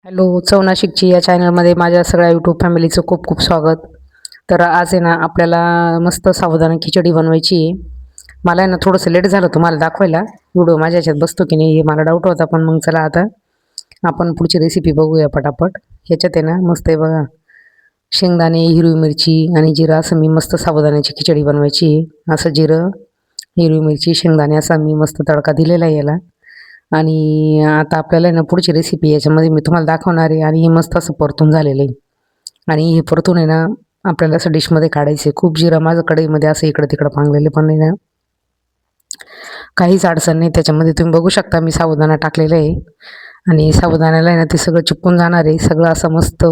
Hello, चवनाशिकची या चॅनलमध्ये माझ्या सगळ्या यूट्यूब फॅमिलीचं खूप खूप स्वागत. तर आज आहे ना आपल्याला मस्त साबुदाणा खिचडी बनवायची आहे. मला आहे ना थोडंसं लेट झालं तुम्हाला दाखवायला. व्हिडिओ माझ्या ह्याच्यात बसतो की नाही हे मला डाऊट होता, पण मग चला आता आपण पुढची रेसिपी बघूया पटापट. ह्याच्यात आहे ना मस्त आहे बघा, शेंगदाणे, हिरवी मिरची आणि जिरं असं मी मस्त साबुदाण्याची खिचडी बनवायची आहे. असं जिरं, हिरवी मिरची, शेंगदाणे असा मी मस्त तडका दिलेला आहे याला. आणि आता आपल्याला आहे ना पुढची रेसिपी याच्यामध्ये मी तुम्हाला दाखवणार आहे. आणि हे मस्त असं परतून झालेलं आहे. आणि हे परतून आहे ना आपल्याला असं डिशमध्ये काढायचं आहे. खूप जिरं माझं कढईमध्ये असं इकडं तिकडं पांगलेले पण नाही ना, काहीच अडचण नाही त्याच्यामध्ये. तुम्ही बघू शकता मी साबुदाणा टाकलेला आहे. आणि साबुदाण्याला आहे ना ते सगळं चिपकून जाणार आहे. सगळं असं मस्त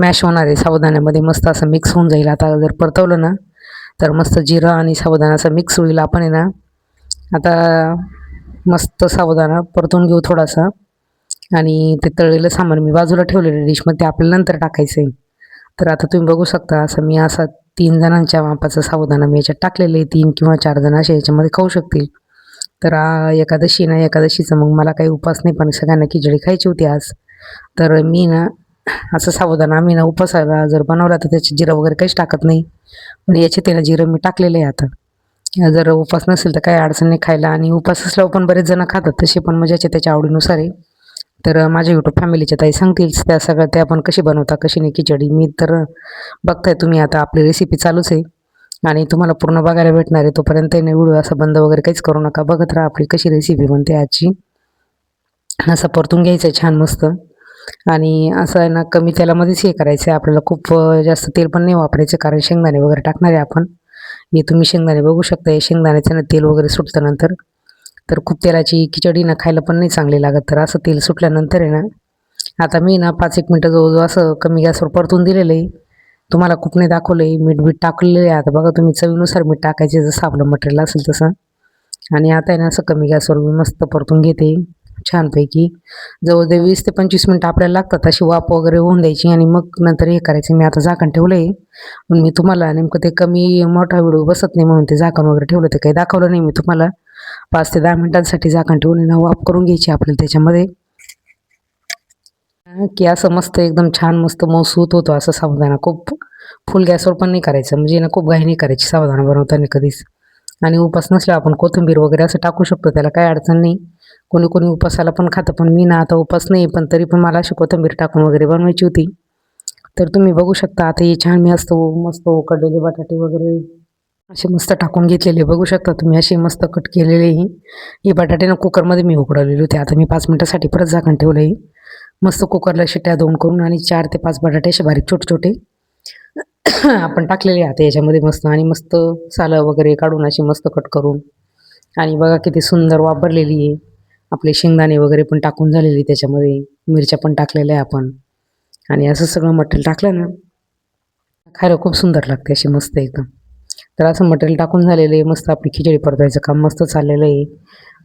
मॅश होणार आहे साबुदाण्यामध्ये, मस्त असं मिक्स होऊन जाईल. आता जर परतवलं ना तर मस्त जिरं आणि साबुदाणा असं मिक्स होईल. आपण आहे ना आता मस्त साबुदाणा परतून घेऊ थोडासा. आणि ते तळलेलं सामान मी बाजूला ठेवलेलं डिशमध्ये, ते आपल्याला नंतर टाकायचं आहे. तर आता तुम्ही बघू शकता असं मी असा 3 जणांच्या मापाचा साबुदाणा मी याच्यात टाकलेले आहे. 3 किंवा 4 जण असे याच्यामध्ये खाऊ शकतील. तर एकादशी ना, एकादशीचं मग मला काही उपास नाही, पण सगळ्यांना खिचडी खायची होती आज. तर मी ना असं साबुदाणा आम्ही ना उपासाला जर बनवला तर त्याच्यात जिरं वगैरे काहीच टाकत नाही. पण याच्यात आहे ना जिरं मी टाकलेलं आहे आता. जर उपास नसेल तर काही अडचण नाही खायला. आणि उपास असल्यावर पण बरेच जण खातात तसे, पण मग ज्याच्या त्याच्या आवडीनुसार आहे. तर माझ्या यूट्यूब फॅमिलीच्या ताई सांगतील त्या सगळ्या, त्या पण कशी बनवता कशी नाही खिचडी. मी तर बघताय तुम्ही आता आपली रेसिपी चालूच आहे आणि तुम्हाला पूर्ण बघायला भेटणार आहे. तोपर्यंत नाही व्हिडिओ असा बंद वगैरे काहीच करू नका, बघत राहा आपली कशी रेसिपी बनते आजची. असं परतून घ्यायचं आहे छान मस्त. आणि असं आहे ना कमी तेलामध्येच हे करायचं आहे आपल्याला. खूप जास्त तेल पण नाही वापरायचं, कारण शेंगदाणे वगैरे टाकणार आहे आपण. हे तुम्ही शेंगदाणे बघू शकता, हे शेंगदाण्याचं ना तेल वगैरे सुटतं नंतर. तर खूप तेलाची खिचडी ना खायला पण नाही चांगली लागत. तर असं तेल सुटल्यानंतर आहे ना आता मी ना 5-1 मिनटं जवळजवळ असं कमी गॅसवर परतून दिलेलं आहे. तुम्हाला खूप नाही दाखवलं आहे, मीठ टाकलेलं आहे. आता बघा तुम्ही चवीनुसार मीठ टाकायचे जसं आपलं मटेरियल असेल तसं. आणि आता आहे ना असं कमी गॅसवर मी मस्त परतून घेते छानपैकी. जवळजवळ 20 ते 25 मिनटं आपल्याला लागतात अशी वाफ वगैरे होऊन द्यायची. आणि मग नंतर हे करायचं. मी आता झाकण ठेवलं आहे, पण मी तुम्हाला नेमकं ते कमी मोठा व्हिडिओ बसत नाही म्हणून ते झाकण वगैरे ठेवलं, ते काही दाखवलं नाही मी तुम्हाला. 5 ते 10 मिनिटांसाठी झाकण ठेवून ना वाफ करून घ्यायची आपल्याला त्याच्यामध्ये. की असं मस्त एकदम छान मस्त मऊसूत होतो असं साबुदाणा. खूप फुल गॅसवर पण नाही करायचं, म्हणजे ना खूप घाई नाही करायची साबुदाणा बनवताना कधीच. आणि उपास नसल्यावर आपण कोथिंबीर वगैरे असं टाकू शकतो, त्याला काही अडचण नाही. कोणी कोणी उपासाला पण खातं, पण मी ना आता उपास नाही, पण तरी पण मला अशी कोथिंबीर टाकून वगैरे बनवायची होती. तर तुम्ही बघू शकता आता हे छान मी मस्त उकडलेले बटाटे वगैरे असे मस्त टाकून घेतलेले बघू शकता तुम्ही, असे मस्त कट केलेले. हे बटाटे ना कुकरमध्ये मी उकडवलेले होते. आता मी 5 मिनिटासाठी परत झाकण ठेवलं आहे. मस्त कुकरला शिट्ट्या 2 करून आणि 4 ते 5 बटाटे असे बारीक छोटे छोटे आपण टाकलेले आता याच्यामध्ये मस्त. आणि मस्त सालं वगैरे काढून अशी मस्त कट करून. आणि बघा किती सुंदर वापरलेली आहे. आपले शेंगदाणे वगैरे पण टाकून झालेली त्याच्यामध्ये, मिरच्या पण टाकलेल्या आहे आपण. आणि असं सगळं मटेरियल टाकलं ना खायला खूप सुंदर लागते अशी मस्त एकदम. तर असं मटेरियल टाकून झालेलं आहे. मस्त आपली खिचडी परतायचं काम मस्त चाललेलं आहे.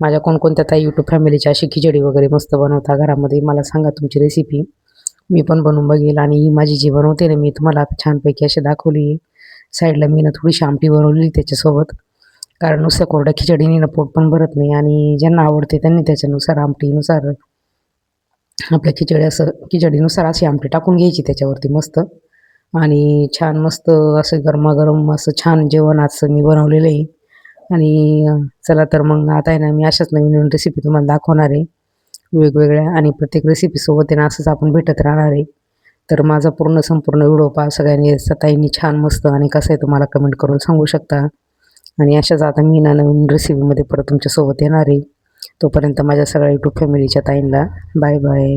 माझ्या कोणकोणत्या ताई यूट्यूब फॅमिलीची अशी खिचडी वगैरे मस्त बनवता घरामध्ये, मला सांगा तुमची रेसिपी, मी पण बनवून बघेल. आणि ही माझी जी बनवते ना मी तुम्हाला आता छानपैकी अशी दाखवली आहे. साईडला मी ना थोडीशी आमटी बनवलेली त्याच्यासोबत, कारण नुसत्या कोरड्या खिचडीने ना पोट पण भरत नाही. आणि ज्यांना आवडते त्यांनी त्याच्यानुसार आमटीनुसार आपल्या खिचडीनुसार अशी आमटी टाकून घ्यायची त्याच्यावरती मस्त. आणि छान मस्त असं गरमागरम असं छान जेवण आजचं मी बनवलेलं आहे. आणि चला तर मग आता आहे ना मी अशाच नवीन नवीन रेसिपी तुम्हाला दाखवणार आहे वेगवेगळ्या. आणि प्रत्येक रेसिपीसोबत आहे ना असंच आपण भेटत राहणार आहे. तर माझा संपूर्ण व्हिडिओ पहा सगळ्यांनी, ताईंनी छान मस्त. आणि कसं आहे तुम्हाला कमेंट करून सांगू शकता. आणि अशाच आता मी ना नवीन रेसिपीमध्ये परत तुमच्यासोबत येणार आहे. तोपर्यंत माझ्या सगळ्या यूट्यूब फॅमिलीच्या ताईंना बाय बाय.